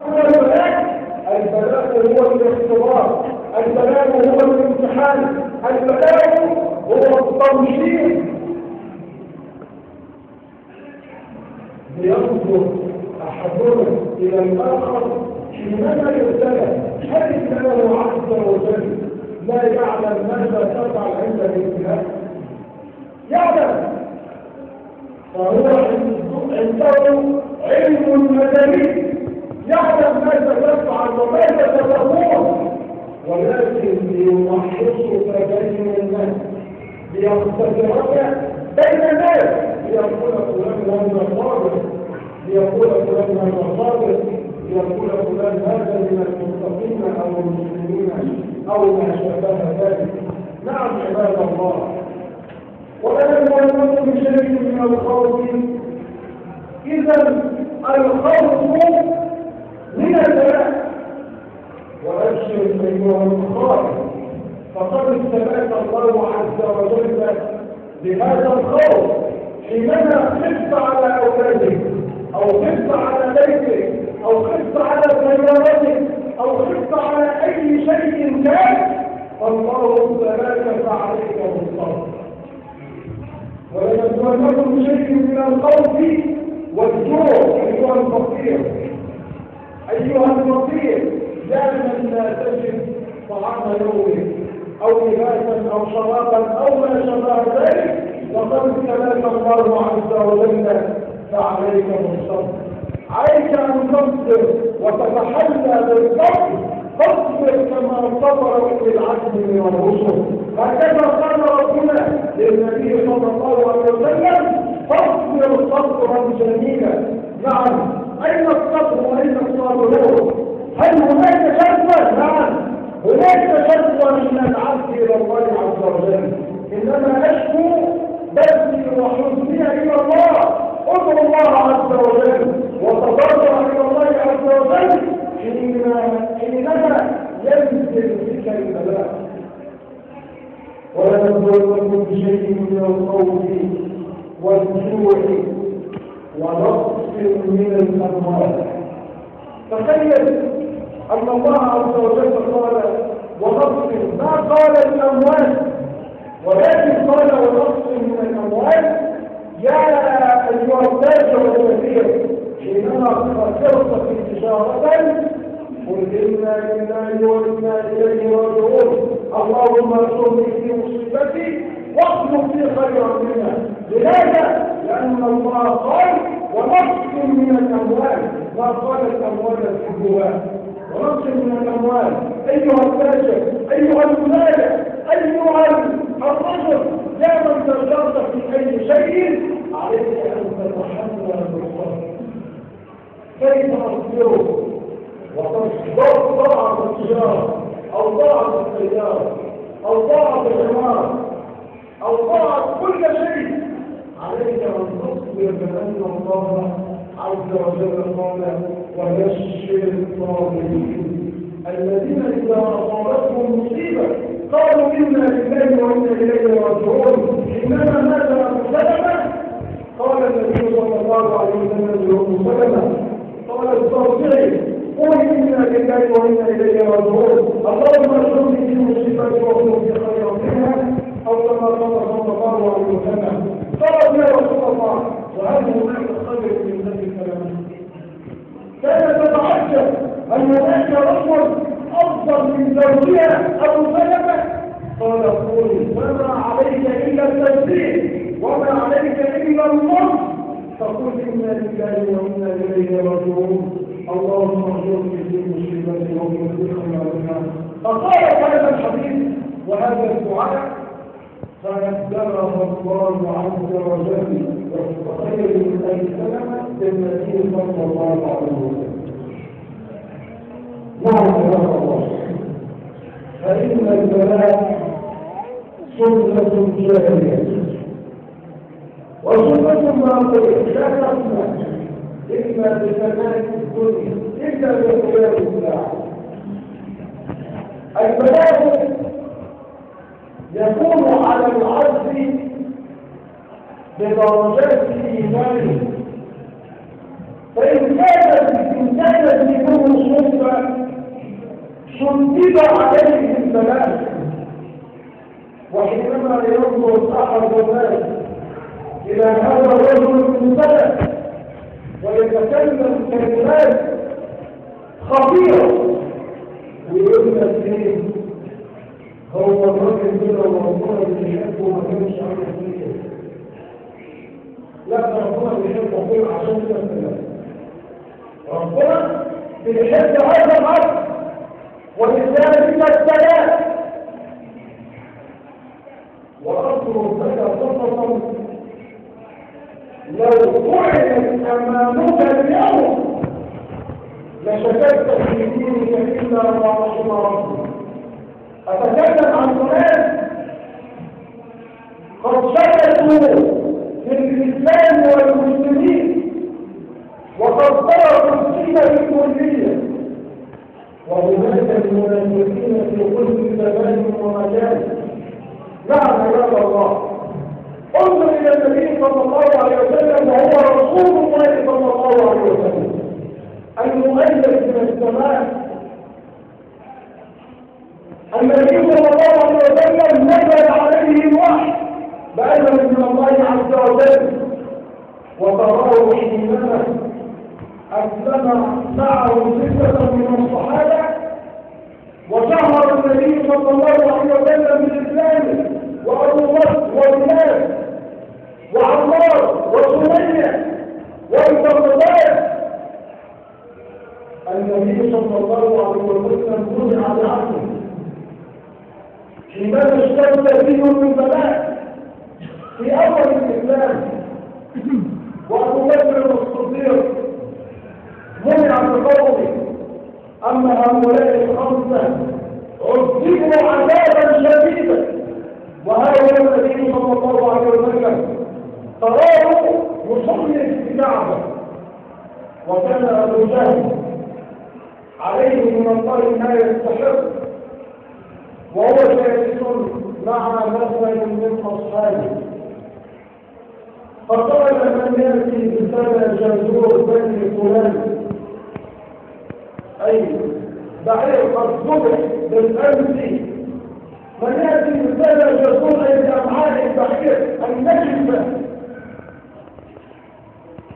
هو البلاء هو الاختبار، البلاء هو الامتحان، البلاء هو التنشيط. لينظر احدنا الى الاخر حينما يبتلى، هل الله عز وجل لا يعلم ماذا تفعل عند الابتلاء؟ يعلم، فهو عنده علم مدني، يعلم ماذا تفعل وماذا تقول، ولكن ليمحصك بين الناس، ليختبرك بين الناس، ليقول فلان هذا صادق، ليقول فلان هذا صادق، ليقول فلان هذا من المتقين او المسلمين او ما شابه ذلك. نعم عباد الله، ولنبلونكم بشيء من الخوف. اذا الخوف من البلاء، وابشر ايها المخاطر، فقد ابتلاك الله عز وجل بهذا الخوف حينما خفت على اولادك، او خفت على بيتك، او خفت على سيارتك، او خفت على اي شيء كان، فالله ابتلاك فعليك بالصبر. ولنبلونكم بشيء من الخوف والجوع. ايها الفقير، ايها الفقير، يا من لا تجد طعام يومك او لباسا او شرابا او ما شابه ذلك، وقد ابتلاك الله عز وجل فعليك بالصبر. عليك ان تصبر وتتحلى بالصبر، فاصبر كما صبر اولي العزم من الرسل. هكذا قال ربنا للنبي صلى الله عليه وسلم: فاصبر صبرا جميلا. نعم، اين الصبر واين الصابرون؟ هل هناك شكوى؟ نعم، هناك شكوى من العبد الى الله عز وجل، انما اشكو بثي وحزني الى الله. ادعو الله عز وجل وتضرع الى الله عز وجل حينما ينزل بك البلاء. ولنبلونكم بشيء من الخوف والجوع ونقص من الاموال. تخيل ان الله عز وجل قال ونقص، ما قال الاموال، ولكن قال ونقص من الاموال. يا ايها التاجر والكثير، حينما خسرت في تجاره قل انا لله وانا اليه راجعون، اللهم ارزقني في مصيبتي واخلق لي خيرا منها. لماذا؟ لان الله قال ونقص من الاموال، ما قال الاموال الحبوات، ونقص من الاموال. ايها التاجر، ايها الملاك، ايها الرجل، يا من تجارت في اي شيء، عليك ان تتحمل بالصبر. كيف تصبر وتصبر ضاعت التجاره او ضاعت السياره او ضاعت العماره او ضاعت كل شيء؟ عليك ان تصبر بان الله عز وجل قال وبشر الصابرين الذين اذا اصابتهم مصيبه قالوا انا لله وانا اليه راجعون. حينما مات ابو سلمه قال النبي صلى الله عليه وسلم لأم سلمة، قال استرجعي قولي انا لله وانا اليه راجعون، اللهم ارزقني في مصيبتي واخلق لي خيرا منها، او كما قال صلى الله عليه وسلم. قال يا رسول الله وهل هناك خير من ذلك الكلام؟ كانت تتعجب هل هناك رجل افضل من زوجها ابو سلمة؟ قال قولي وما عليك الا التسبيح وما عليك الا النصر، فقل انا لله وانا اليه راجعون، اللهم ارزقني في مصيبتي واخلق لي خيرا منها. فقال هذا الحديث وهذا الدعاء فنزله الله عز وجل وخير من اي سلمه للنبي صلى الله عليه وسلم. نعم يا الله، فان البلاء سنه جاريه وسنه باقيه لا تفنى الا بفناء الدنيا الا بقيام الساعه. البلاء يكون على العبد بدرجات ايمانه، فان كان دينه كتب عليه البلاء. وحينما ينظر أحد الناس إلى هذا الرجل المبتلى ويتكلم كلمات خطيرة ويقول لك ايه هو الراجل كده وربنا بيحبه وما كانش عامل فيه كده. لا ده ربنا بيحبه كده عشان كده الكلام. ربنا بيحب هذا العبد ولذلك السلام. وأصل لك قصصا لو فعلت أمامك اليوم لشككت في دينك إلا ما رحم ربك. أتكلم عن ناس قد شككوا في الإسلام والمسلمين وقد تركوا الدين بالكلية، وهناك المنافقين في كل زمان ومكان. نعم عباد الله، انظر الى النبي صلى الله عليه وسلم وهو رسول الله صلى الله عليه وسلم المؤيد من السماء. النبي صلى الله عليه وسلم نزل عليه الوحي بأمر من الله عز وجل، وتراه حينما أسلم معه ستة من الصحابة وشهر النبي صلى الله عليه وسلم بالإسلام، وأبو بكر وبلال وعمار وسمية والمقداد. النبي صلى الله عليه وسلم منع بعقله حينما اشتد فيه من بلاء في أول الإسلام، وأبو بكر الصديق منع بقوله. أما هؤلاء الخمسة عذبوا عذابا شديدا، وهذا النبي صلى الله عليه وسلم تراه يصلي في الكعبة، وكان أبو جهل عليه من الله ما يستحق، وهو جالس مع مثل من أصحابه، فقال من يأتي بسنة جزور بني فلان، أي بعير قد صبح بالأمس، من يأتي بسنة جزور أي بأمعاء البحير النجفة.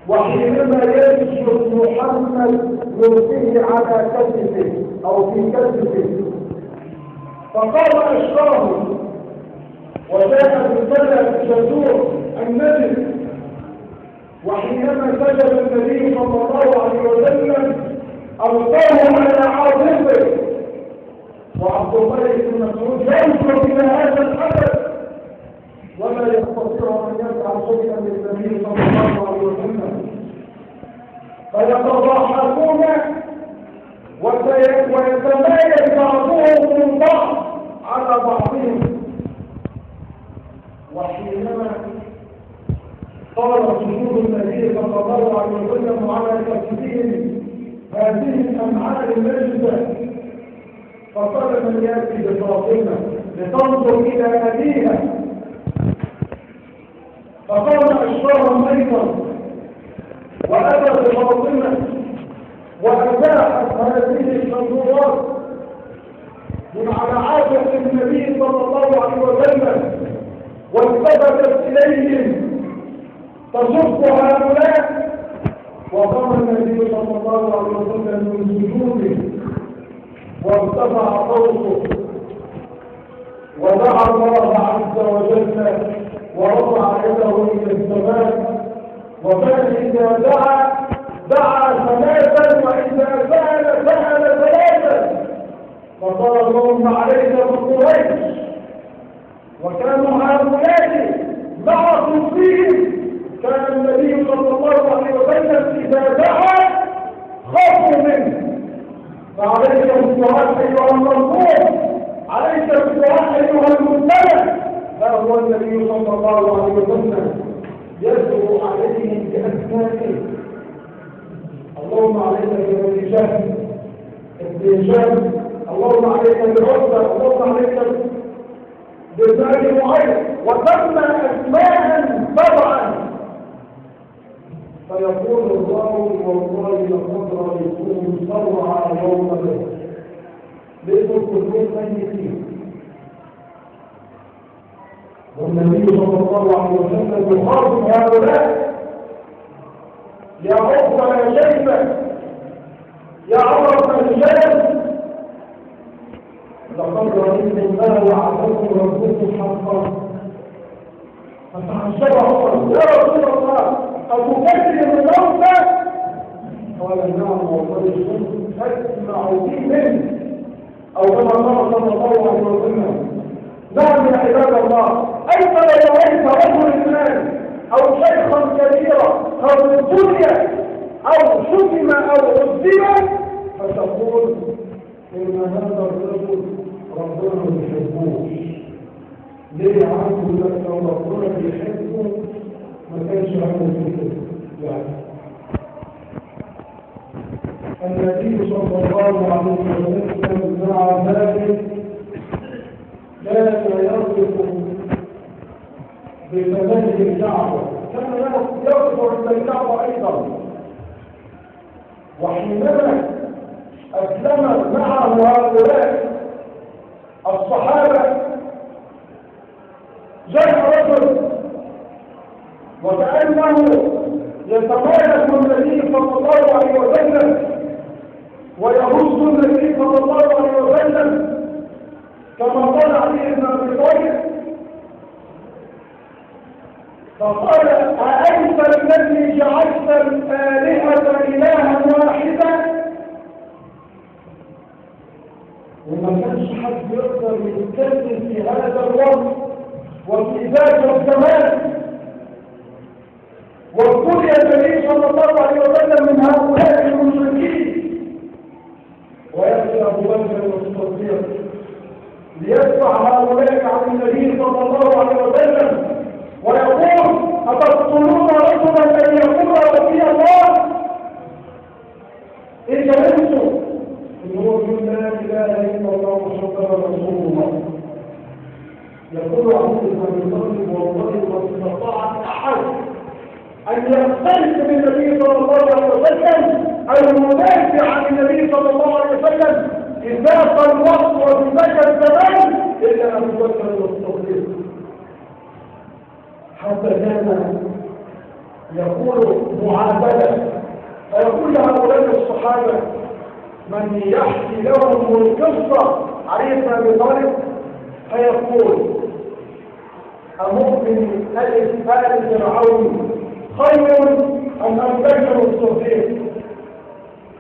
وحينما يجلس محمد يلقيه على كتفه أو في كتفه، فقال أشراه وجاء بسنة جزور النجف. وحينما سجد النبي صلى الله عليه وسلم ألقاه على عاطفه، وعبد الله بن مسعود ينظر إلى هذا الحدث ولا يستطيع أن يفعل شيئا للنبي صلى الله عليه وسلم، فيتضاحكون ويتمايل بعضهم من بعض على بعضهم. وحينما قال سجود النبي صلى الله عليه وسلم على كتفهم هذه الأمعاء النجسة، فقال من يأتي بفاطمة لتنظر إلى أبيها، فقال أشرهم أيضا وأتى بفاطمة وأزاحت هذه الشنورات من على عاتق النبي صلى الله عليه وسلم والتفتت إليهم تصف هؤلاء، وقام النبي صلى الله عليه وسلم من سجوده وارتفع صوته ودعا الله عز وجل ورفع يده الى السماء، وكان اذا دعا ثلاثا واذا سال ثلاثا، فقال اللهم عليك بقريش. وكانوا هؤلاء ضعفوا فيهم، كان النبي صلى الله عليه وسلم إذا دعا خافوا منه. فعليك بالدعاء أيها المظلوم، عليك بالدعاء أيها المبتلى. ها هو النبي صلى الله عليه وسلم يدعو عليهم بأسمائه. اللهم عليك بابن جهل ابن جهل، اللهم عليك بعتبة، اللهم عليك بسعد معين، وسمى أسماء طبعا. فيقول الله والله لقد رأيتهم صرع يوم بدر، لقوا كلهم ميتين. والنبي صلى الله عليه وسلم يخاطب هؤلاء: يا عقبة يا شيبة يا عمرة الجلل، لقد رأيتم ما وعدكم ربكم حقا. فتعجب عمر: يا رسول الله أتكلم الموتى؟ قال: نعم والله كنت أسمع به منه، أو كما قال صلى الله عليه وسلم: نعم يا عباد الله، أنت لو رأيت رجل الآن أو شيخا كبيرا قد ابتلي أو شتم أو عذب فتقول إن هذا الرجل ربنا ما بيحبوش. ليه عنده لك لو ربنا بيحبه ما كانش عنده كده؟ يعني النبي صلى الله عليه وسلم مع ذلك كان يرفق بثمانية الكعبة، كان يرفق عند الكعبة أيضا. وحينما أسلم معه هؤلاء الصحابة جاء رجل وكأنه يتمالك النبي صلى الله عليه وسلم ويهز النبي صلى الله عليه وسلم كما قال علي بن ابي طالب، فقال: أأنت الذي جعلت الآلهة إلها واحدا؟ وما كانش حد يقدر يتكلم في هذا الوقت وفي ذاك الزمان، وابتلي النبي صلى الله عليه وسلم من هؤلاء المشركين. ويأتي أبو بكر الصديق ليدفع هؤلاء عن النبي صلى الله عليه وسلم ويقول: أتقتلون رجلا أن يقول ربي الله؟ إن كلمته إن هو يقول لا إله إلا الله محمد رسول الله. يقول علي بن ابي طالب: والله ما استطاع أحد أن يختلف بالنبي صلى الله عليه وسلم أو يدافع عن النبي صلى الله عليه وسلم في ذاك الوقت وفي ذاك الزمان إلا أبو بكر الصديق. حتى كان يقول معادلة، فيقول لهؤلاء الصحابة من يحكي لهم القصة علي بن ابي طالب فيقول: أمؤمن آل فرعون خير أم أبو بكر الصديق؟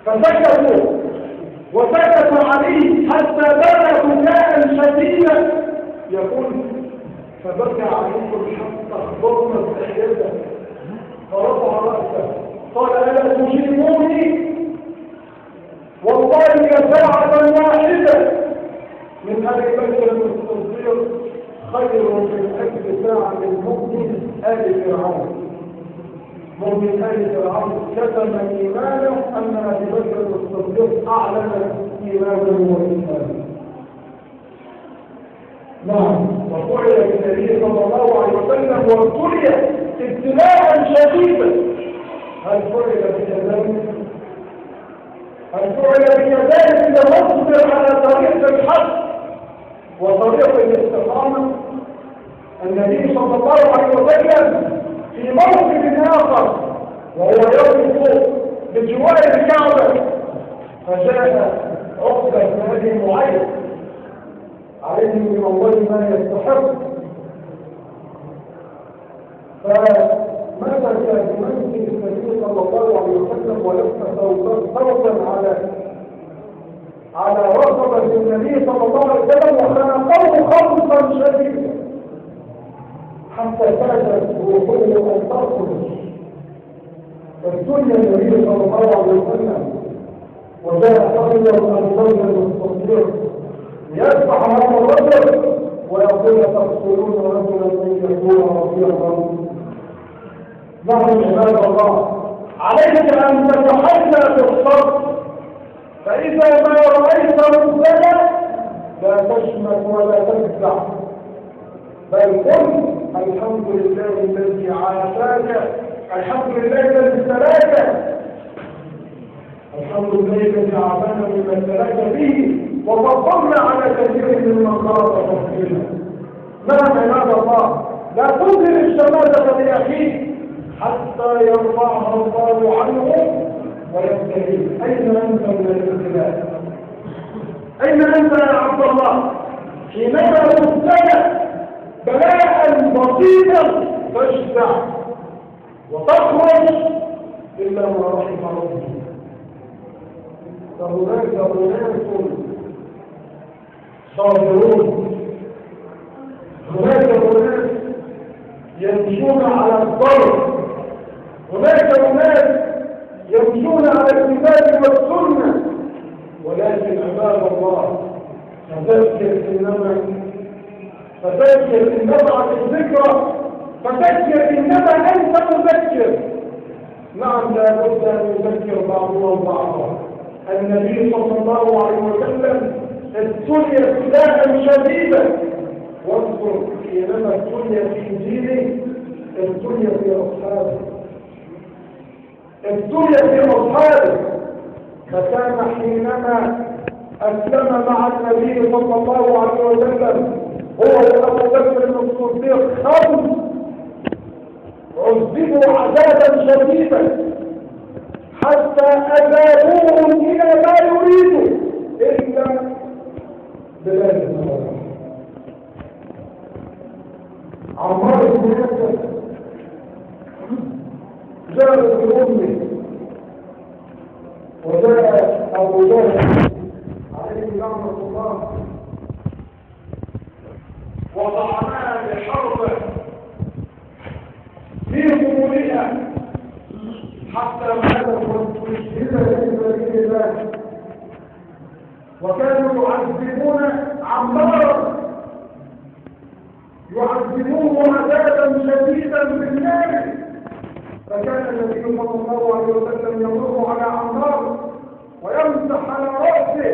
فسكتوا وسكت علي حتى بكى بكاء شديدا. يقول: فبكى عليكم حتى اخبرنا بتحيته فرفع رأسه قال: ألا تجيبوني؟ والله ساعة واحدة من أبي بكر الصديق خير من أجل ساعة المؤمن آل فرعون. مؤمن آل فرعون كتم إيمانه أن أبي بكر الصديق أعلن إيمانه وإيمانه. نعم، وفعل بالنبي صلى الله عليه وسلم وابتلي ابتلاء شديدا. هل فعل بكذلك؟ هل فعل بكذلك لنصبر على طريق الحق وطريق الاستقامة؟ النبي صلى الله عليه وسلم في موقف آخر وهو يقف بجوار الكعبة فجاء عقبة بن أبي معيط عليه من الله ما يستحق، فمسك بمنزل النبي صلى الله عليه وسلم ولف صوتا على رقبة النبي صلى الله عليه وسلم وخنقه خنقا شديدا حتى كادت روحه أن تخرج. فابتلي النبي صلى الله عليه وسلم وجاء رجل أبو بكر الصديق يدفع هذا الرجل ويقول: تقتلون رجلا ان يكون رضي الله. نحن عباد الله عليك ان تتحلى بالصبر، فاذا ما رايت ربنا لا تشمت ولا تفزع، بل قل: الحمد لله الذي عافاك، الحمد لله الذي ابتلاك، الحمد لله الذي عافانا مما ابتلاك به وفضلنا على كثير ممن خلق تفضيلا. نعم عباد الله، لا تظهر الشماتة لأخيك حتى يرفعها الله عنه ويبتليه. أين أنت من الابتلاء؟ أين أنت يا عبد الله حينما تبتلى بلاء بسيطا تشجع وتخرج إلا ما رحم ربه؟ فهناك أناس صابرون، هناك أناس يمشون على الضرب، هناك أناس يمشون على الكتاب والسنة، ولكن عباد الله فذكر إن نفعت الذكرى، فذكر إنما أنت مذكر. نعم لا بد أن يذكر بعضنا بعضا. النبي صلى الله عليه وسلم ابتلي ابتلاء شديدا، واذكر حينما ابتلي في انجيله ابتلي في اصحابه، فكان حينما اسلم مع النبي صلى الله عليه وسلم هو وابو بكر الصديق عذبوا عذابا شديدا حتى أذابوهم إلى ما يريدوا إلا بلاد النهار. عمار بن ياسر جاء بأمه وجاء أبو جهل عليه لعنة الله وضعناه بحربه في قبولها حتى ماتت واستشهد في سبيل الله. وكانوا يعذبون عمارا، يعذبوه عذابا شديدا بالنار. فكان النبي صلى الله عليه وسلم يمر على عمار ويمسح على راسه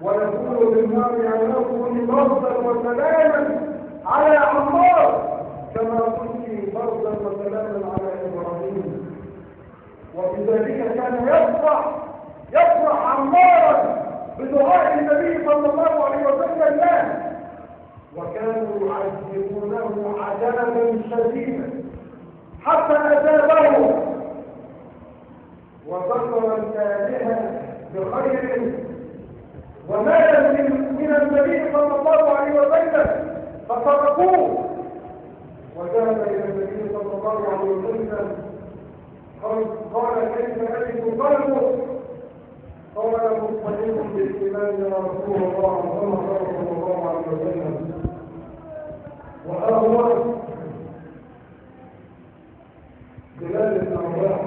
ويقول للنار يا نار بردا وسلاما على عمار كما كنت بردا وسلاما على ابراهيم. وبذلك كان يفرح عمارا بدعاء النبي صلى الله عليه وسلم له. وكانوا يعذبونه عذابا شديدا حتى أذابه وذكر الآلهة بخير ومال من النبي صلى الله عليه وسلم فتركوه. وذهب إلى النبي صلى الله عليه وسلم قال كيف أجد قلبه؟ قال مطمئن بالإيمان يا رسول الله صلى الله عليه وسلم. وهو بلاد الأرواح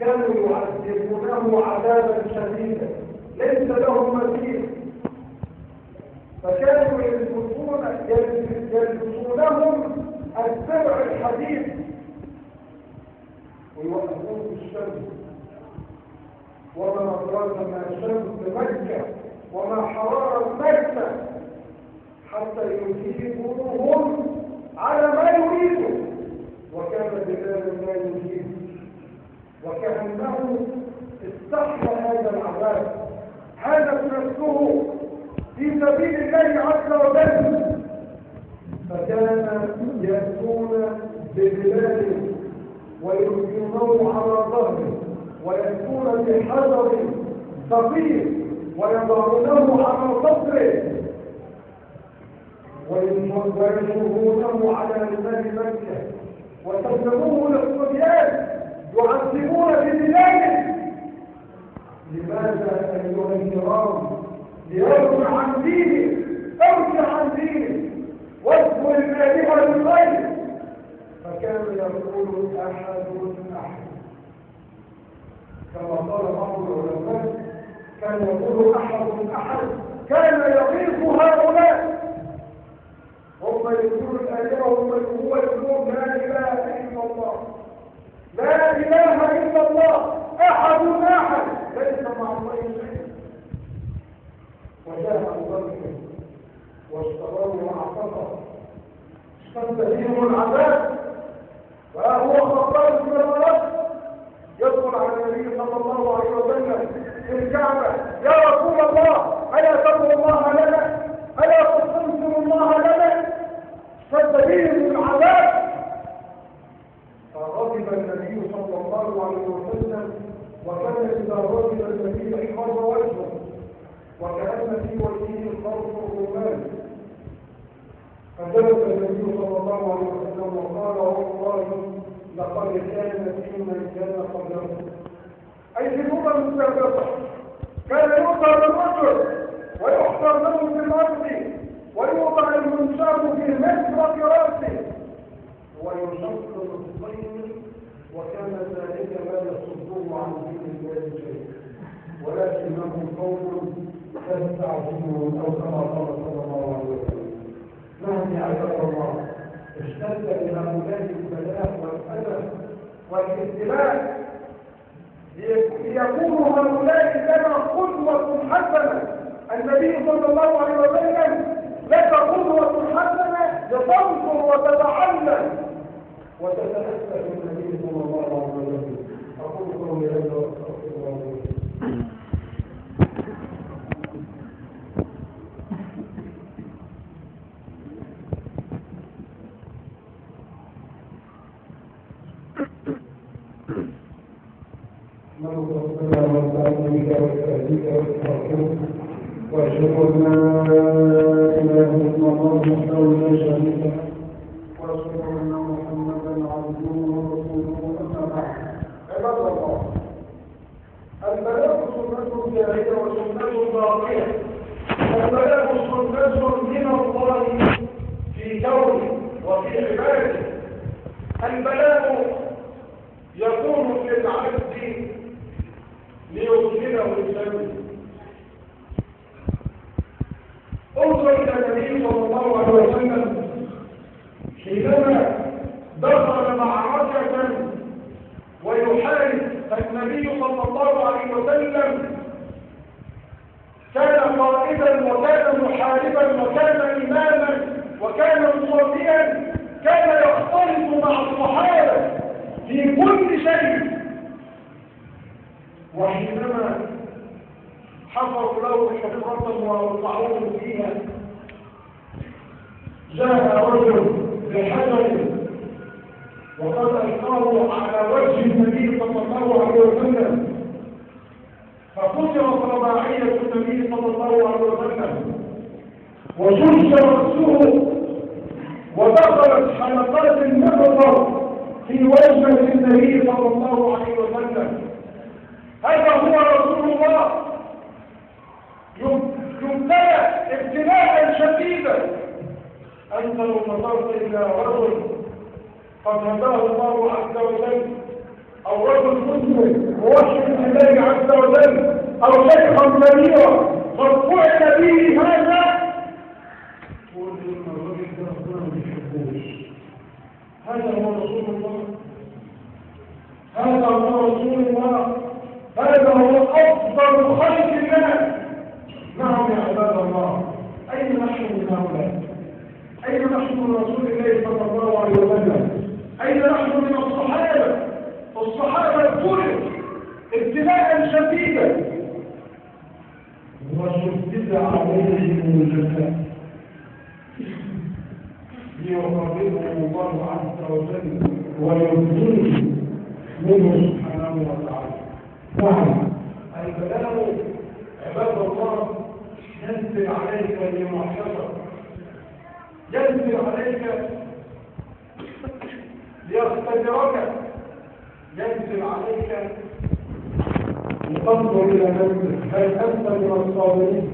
كانوا يعذبونه عذابا شديدا ليس لهم مثيل، فكانوا يلبسونهم الدرع الحديد ويوقفون في الشمس. وما أدراك ما الشمس بمكة وما حرارة مكة حتى يجيبوهم على ما يريدوا. وكان بلال لا يجيب وكأنه استحى هذا العذاب، هذا نفسه في سبيل الله عز وجل. فكان يأتون ببلاد ويلقونه على ظهره ويأتون بحجر ثقيل ويضعونه على صدره وينشرونه على لسان مكة وسلموه للصبيان يعذبون ببلاده. لماذا أيها الكرام؟ ليرجع عن دينه، ارجع عن دينه واذكر الآلهة بالخير. فكان يقول أحد كما قال بعض العلماء، كان يقول أحد كان يغيظ هؤلاء. هم يقولون الآلهة هو يقول لا إله إلا الله، لا إله إلا الله، أحد ليس مع الله شيء. وجاء أبو بكر واشتراه وأعتقه اشتد بهم العذاب. وهو خطاب بن الرب يدخل على النبي صلى الله عليه وسلم في الكعبة، يا إذا رجل النبي احمر وجهه وكأن في وجهه الخرق الرومان، فجلس النبي صلى الله عليه وسلم وقال والله لقد كان في من كان قبلكم، أي في الأمم السابقة كان يؤثر بالرجل ويحضر له في الأرض ويوضع المنشار في مسرق رأسه ويشق الطين، وكان ذلك لا يصده عن دين الله شيء، ولكنهم قوم تستعجلون أو كما قال صلى الله عليه وسلم. نعم يا عباد الله، اشتد بهؤلاء البلاء والأذى والابتلاء ليكونوا هؤلاء لنا قدوة حسنة. النبي صلى الله عليه وسلم لك قدوة حسنة لتنظر وتتعلم وتتأسى بالنبي صلى الله عليه وسلم. أقول قولي هذا وأستغفر الله. وأشهد أن لا إله إلا الله وحده لا شريك له وأشهد أن محمدا عبده ورسوله أما بعد. عباد الله، البلاء سنة جارية وسنة باقية. البلاء سنة من الله في كونه وفي عباده. البلاء يكون في العبد ليدخله الجنة. انظر الى النبي صلى الله عليه وسلم حينما دخل معركة ويحارب النبي صلى الله عليه وسلم، كان قائدا وكان محاربا وكان إماما وكان مصليا، كان يختلط مع الصحابة في كل شيء. وحينما حفروا له حفرة ووضعوه فيها، جاء رجل بحجر وقد ألقاه على وجه النبي صلى الله عليه وسلم، فكسرت رباعية النبي صلى الله عليه وسلم وشج رأسه ودخلت حلقات النقطة في وجه النبي صلى الله عليه وسلم. هذا هو رسول الله يبتلى ابتلاء شديدا. أنت لو نظرت إلى رجل قد هداه الله عز وجل، أو رجل مسلم موحد لله عز وجل، أو شيخا كبيرا قد فعل به هذا، تقول إن الرجل ده ربنا ما بيحبوش. هذا هو رسول الله، هذا هو رسول الله، هذا هو أفضل خلق الله. نعم يا عباد الله، أين نحن من هؤلاء؟ أين نحن من رسول الله صلى الله عليه وسلم؟ أين نحن من الصحابة؟ الصحابة ابتلوا ابتلاء شديدا وشدد عليهم الجزاء ليقربهم الله عز وجل ويرزقهم منه سبحانه وتعالى. نعم، البلاء عباد الله ينزل عليك لمحشرة، ينزل عليك ليختبرك، ينزل عليك لتنظر إلى نفسك، هل أنت من الصابرين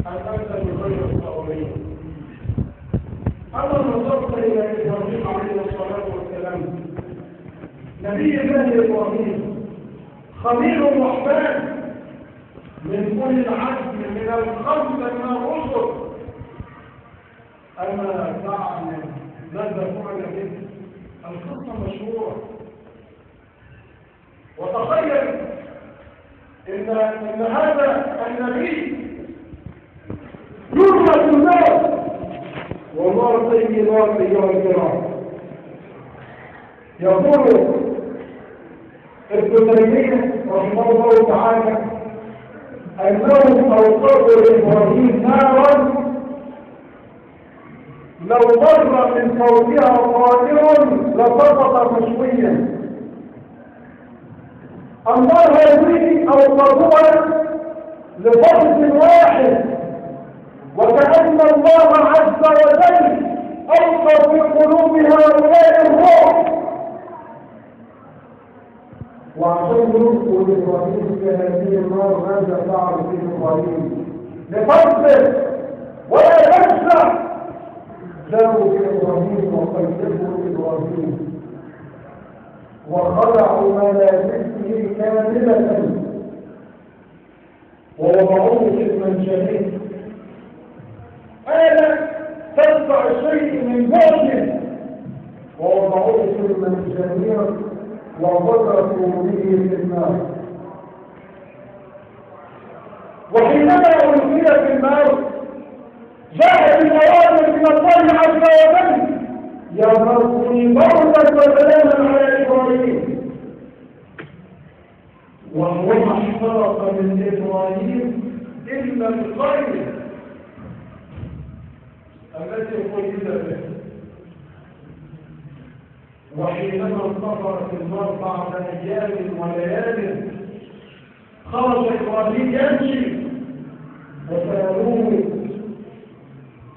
أم أنت من غير الصابرين؟ أما نظرت إلى إبراهيم عليه الصلاة والسلام، نبي الله إبراهيم خليل الرحمن من كل العزم من الخمسة من الرسل، أما تعلم ماذا فعل به؟ القصة مشهورة. وتخيل إن هذا النبي يرمى الناس والله طيبات أيها الكرام. يقول ابن تيمية رحمه الله تعالى أنهم أوقفوا لإبراهيم نارا لو مر من فوقها طائر لسقط مشويا. الله يريد أو قبول لفرد واحد، وكأن الله عز وجل ألقى في قلوب هؤلاء الروح. وعشان يلقوا لإبراهيم في هذه النار ماذا فعل في إبراهيم؟ لفرد ولا يخشى جاءوا بإبراهيم وقيدوا إبراهيم وخلعوا ملابسه كاملة ووضعوه في المنجنيق. آلة تدفع شيء من بعده ووضعوه في المنجنيق وغرقوا به في النار. وحينما ألقي في النار جاءت الأوامر من الله عز وجل: يا مرقني بردا وسلاما على إبراهيم. وما احترق من إبراهيم إلا الخير التي قيد به. وحينما انتظرت النار بعد أيام وليال خرج إبراهيم يمشي وسألوه: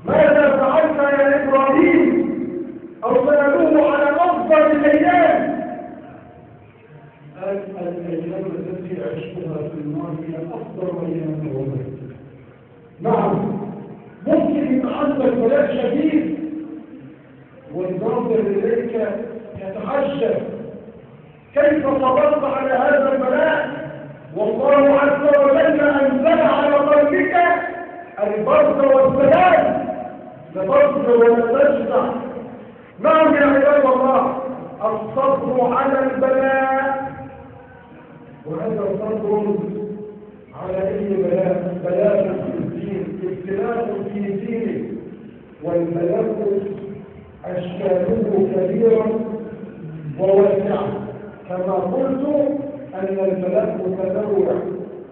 ماذا فعلت يا إبراهيم؟ أو سألوه على أفضل الأيام. قال: الأيام التي عشتها في النار هي أفضل أيام العمر. نعم، ممكن يبقى عندك بلاء شديد والناظر إليك يتعجب كيف صبرت على هذا البلاء، والله عز وجل أنزل على قلبك البرد والسلام، لبرد ولا تجزع. نعم يا عباد الله، الصبر على البلاء، وهذا الصبر على أي بلاء؟ بلاء في الدين، ابتلاء في دينه، والبلاء أشكاله كبيرة وواسعة. كما قلت أن البلاء متنوع،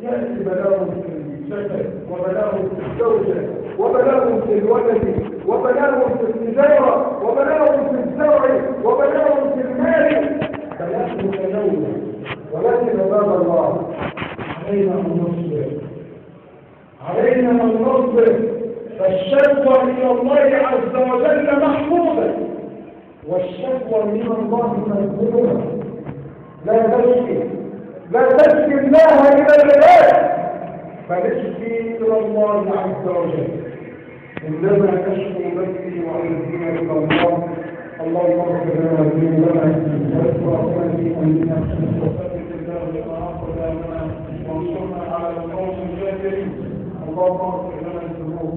يأتي بلاء في الجسد، وبلاء في الزوجة، وبلاء في الولد، وبلاء في التجارة، وبلاء في الزرع، وبلاء في المال. بلاء متنوع، ولكن باب الله علينا أن نصبر، علينا أن نصبر. فالشكوى إلى الله عز وجل محمودة، والشكوى من الله مذمومة. لا تشكي الله إلى العباد، فنشكي إلى الله عز وجل. إنما نشكو بثي وعيدنا إلى الله. اللهم اغفر لنا ذنوبنا واسرافنا في أمرنا وثبت الله أقدامنا وانصرنا على القوم الكافرين. اللهم اغفر لنا الذنوب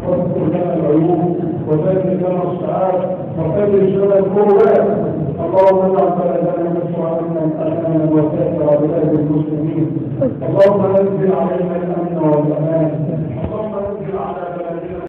واغفر لنا العيوب وبارك لنا السعادة وفرج لنا الكروبات. اللهم اجعل بلدنا مصر امنا وسائر بلاد المسلمين. اللهم انزل علينا الامن والامان.